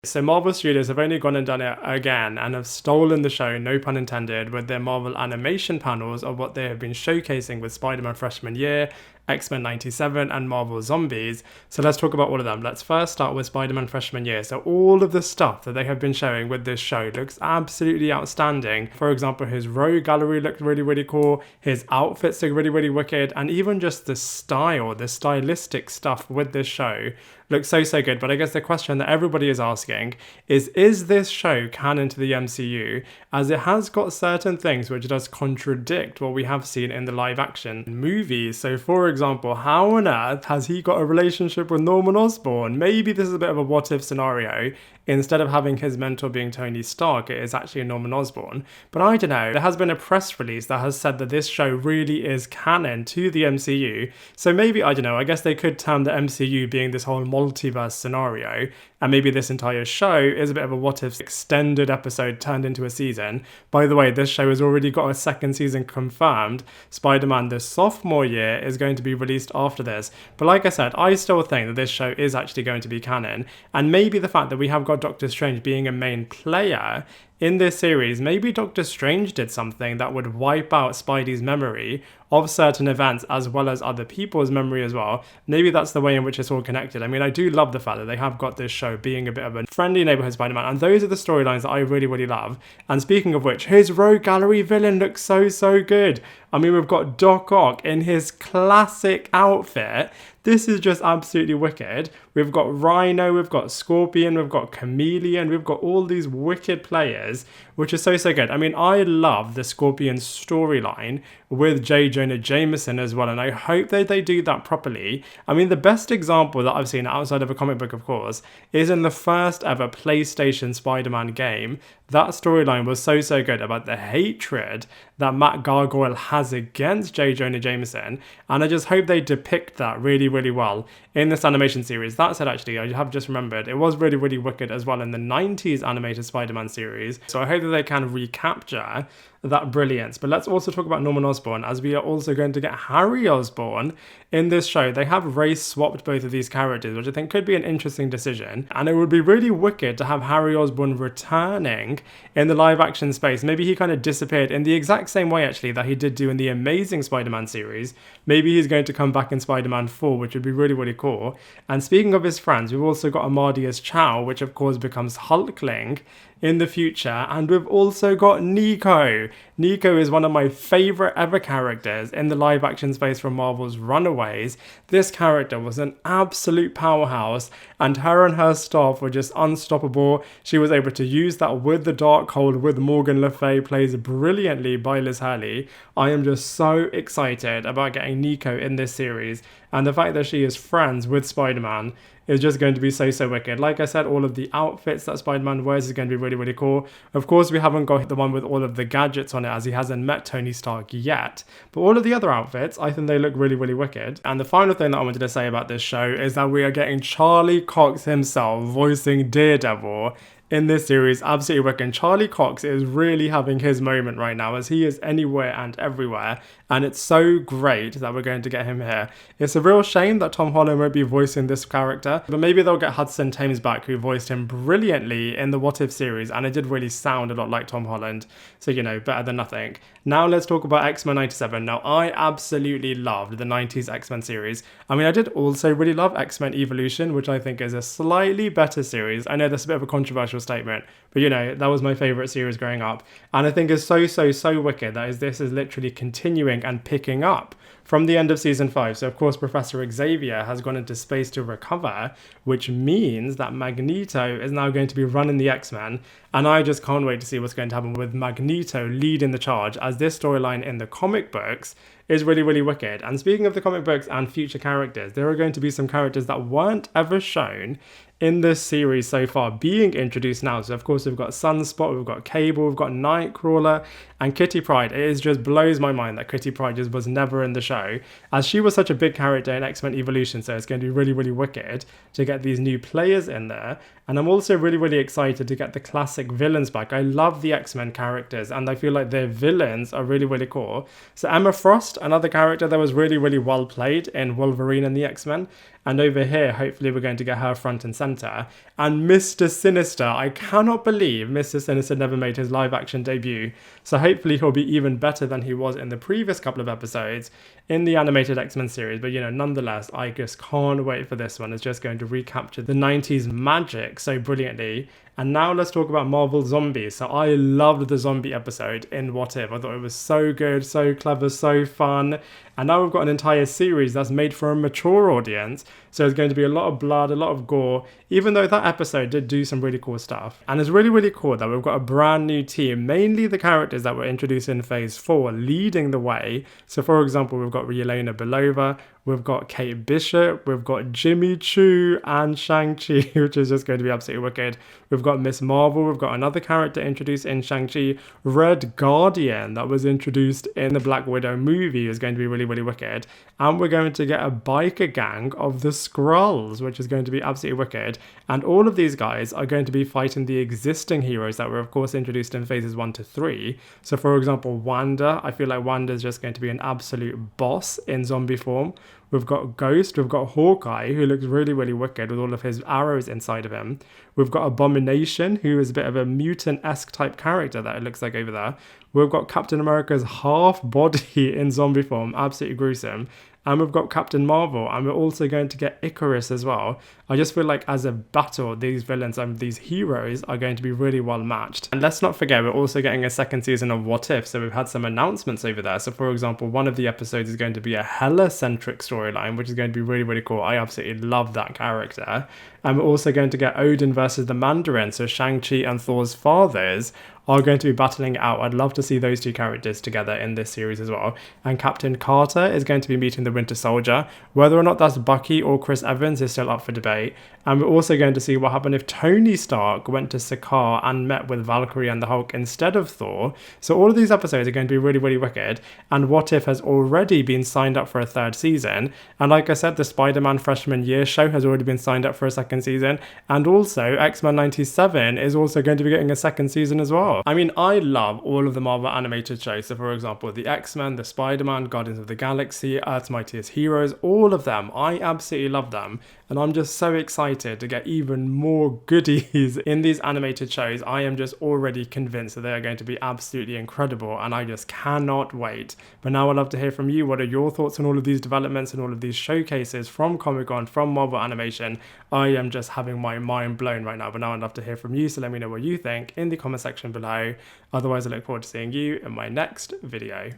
So Marvel Studios have only gone and done it again and have stolen the show, no pun intended, with their Marvel animation panels of what they have been showcasing with Spider-Man Freshman Year, X-Men 97 and Marvel Zombies. So let's talk about all of them. Let's first start with Spider-Man Freshman Year. So all of the stuff that they have been showing with this show looks absolutely outstanding. For example, his rogue gallery looked really, really cool. His outfits look really, really wicked. And even just the style, the stylistic stuff with this show looks so, so good. But I guess the question that everybody is asking is this show canon to the MCU? As it has got certain things which does contradict what we have seen in the live action movies. So for example, how on earth has he got a relationship with Norman Osborn? Maybe this is a bit of a what if scenario. Instead of having his mentor being Tony Stark, it is actually Norman Osborn. But I don't know, there has been a press release that has said that this show really is canon to the MCU. So maybe, I don't know, I guess they could term the MCU being this whole multiverse scenario. And maybe this entire show is a bit of a what if extended episode turned into a season. By the way, this show has already got a second season confirmed. Spider-Man the sophomore year is going to be released after this. But like I said, I still think that this show is actually going to be canon. And maybe the fact that we have got Doctor Strange being a main player in this series, maybe Doctor Strange did something that would wipe out Spidey's memory of certain events as well as other people's memory as well. Maybe that's the way in which it's all connected. I mean, I do love the fact that they have got this show being a bit of a friendly neighborhood Spider-Man, and those are the storylines that I really, really love. And speaking of which, his rogue gallery villain looks so, so good. I mean, we've got Doc Ock in his classic outfit. This is just absolutely wicked. We've got Rhino, we've got Scorpion, we've got Chameleon, we've got all these wicked players, which is so, so good. I mean, I love the Scorpion storyline with J. Jonah Jameson as well, and I hope that they do that properly. I mean, the best example that I've seen outside of a comic book, of course, is in the first ever PlayStation Spider-Man game. That storyline was so, so good about the hatred that Matt Gargoyle has against J. Jonah Jameson, and I just hope they depict that really, really well in this animation series. That said, actually, I have just remembered, it was really, really wicked as well in the 90s animated Spider-Man series, so I hope that they can recapture that brilliance. But let's also talk about Norman Osborn, as we are also going to get Harry Osborn in this show. They have race swapped both of these characters, which I think could be an interesting decision, and it would be really wicked to have Harry Osborn returning in the live action space. Maybe he kind of disappeared in the exact same way actually that he did do in the Amazing Spider-Man series. Maybe he's going to come back in Spider-Man 4, which would be really, really cool. And speaking of his friends, we've also got Amadeus Cho, which of course becomes Hulkling in the future, and we've also got Nico. Nico is one of my favorite ever characters in the live action space from Marvel's Runaways. This character was an absolute powerhouse, and her staff were just unstoppable. She was able to use that with the Darkhold with Morgan Le Fay, plays brilliantly by Liz Hurley. I am just so excited about getting Nico in this series, and the fact that she is friends with Spider-Man is just going to be so, so wicked. Like I said, all of the outfits that Spider-Man wears is going to be really, really cool. Of course, we haven't got the one with all of the gadgets on it, as he hasn't met Tony Stark yet. But all of the other outfits, I think they look really, really wicked. And the final thing that I wanted to say about this show is that we are getting Charlie Cox himself voicing Daredevil in this series. Absolutely wicked. Charlie Cox is really having his moment right now, as he is anywhere and everywhere, and it's so great that we're going to get him here. It's a real shame that Tom Holland won't be voicing this character, but maybe they'll get Hudson Thames back, who voiced him brilliantly in the What If series, and it did really sound a lot like Tom Holland, so you know, better than nothing. Now let's talk about X-Men 97. Now, I absolutely loved the 90s X-Men series. I mean, I did also really love X-Men Evolution, which I think is a slightly better series. I know that's a bit of a controversial statement, but you know, that was my favorite series growing up, and I think it's so wicked that this is literally continuing and picking up from the end of season 5. So of course Professor Xavier has gone into space to recover, which means that Magneto is now going to be running the X-Men, and I just can't wait to see what's going to happen with Magneto leading the charge, as this storyline in the comic books is really, really wicked. And speaking of the comic books and future characters, there are going to be some characters that weren't ever shown in this series so far being introduced now. So of course we've got Sunspot, we've got Cable, we've got Nightcrawler, and Kitty Pryde. Just blows my mind that Kitty Pryde just was never in the show, as she was such a big character in X-Men Evolution. So it's going to be really, really wicked to get these new players in there. And I'm also really, really excited to get the classic villains back. I love the X-Men characters, and I feel like their villains are really, really cool. So Emma Frost, another character that was really, really well played in Wolverine and the X-Men. And over here, hopefully we're going to get her front and center center, and Mr. Sinister. I cannot believe Mr. Sinister never made his live action debut, so hopefully he'll be even better than he was in the previous couple of episodes in the animated X-Men series. But nonetheless, I just can't wait for this one. It's just going to recapture the 90s magic so brilliantly. And now let's talk about Marvel Zombies. So I loved the zombie episode in What If. I thought it was so good, so clever, so fun. And now we've got an entire series that's made for a mature audience. So there's going to be a lot of blood, a lot of gore, even though that episode did do some really cool stuff. And it's really, really cool that we've got a brand new team, mainly the characters that were introduced in Phase 4, leading the way. So for example, we've got Yelena Belova, we've got Kate Bishop, we've got Jimmy Choo and Shang-Chi, which is just going to be absolutely wicked. We've got Miss Marvel, we've got another character introduced in Shang-Chi, Red Guardian, that was introduced in the Black Widow movie, is going to be really, really wicked. And we're going to get a biker gang of the Skrulls, which is going to be absolutely wicked. And all of these guys are going to be fighting the existing heroes that were, of course, introduced in phases 1 to 3. So, for example, Wanda, I feel like Wanda is just going to be an absolute boss in zombie form. We've got Ghost, we've got Hawkeye, who looks really, really wicked with all of his arrows inside of him. We've got Abomination, who is a bit of a mutant-esque type character that it looks like over there. We've got Captain America's half body in zombie form, absolutely gruesome. And we've got Captain Marvel, and we're also going to get Icarus as well. I just feel like as a battle, these villains and these heroes are going to be really well matched. And let's not forget, we're also getting a second season of What If, so we've had some announcements over there. So for example, one of the episodes is going to be a Hela-centric storyline, which is going to be really, really cool. I absolutely love that character. And we're also going to get Odin versus the Mandarin, so Shang-Chi and Thor's fathers are going to be battling it out. I'd love to see those two characters together in this series as well. And Captain Carter is going to be meeting the Winter Soldier. Whether or not that's Bucky or Chris Evans is still up for debate. And we're also going to see what happened if Tony Stark went to Sakaar and met with Valkyrie and the Hulk instead of Thor. So all of these episodes are going to be really, really wicked. And What If has already been signed up for a third season. And like I said, the Spider-Man Freshman Year show has already been signed up for a second season. And also, X-Men 97 is also going to be getting a second season as well. I mean, I love all of the Marvel animated shows. So for example, the X-Men, the Spider-Man, Guardians of the Galaxy, Earth's Mightiest Heroes, all of them. I absolutely love them. And I'm just so excited to get even more goodies in these animated shows. I am just already convinced that they are going to be absolutely incredible, and I just cannot wait. But now I'd love to hear from you. What are your thoughts on all of these developments and all of these showcases from Comic-Con, from Marvel Animation? I am just having my mind blown right now, but now I'd love to hear from you, so let me know what you think in the comment section below. Otherwise, I look forward to seeing you in my next video.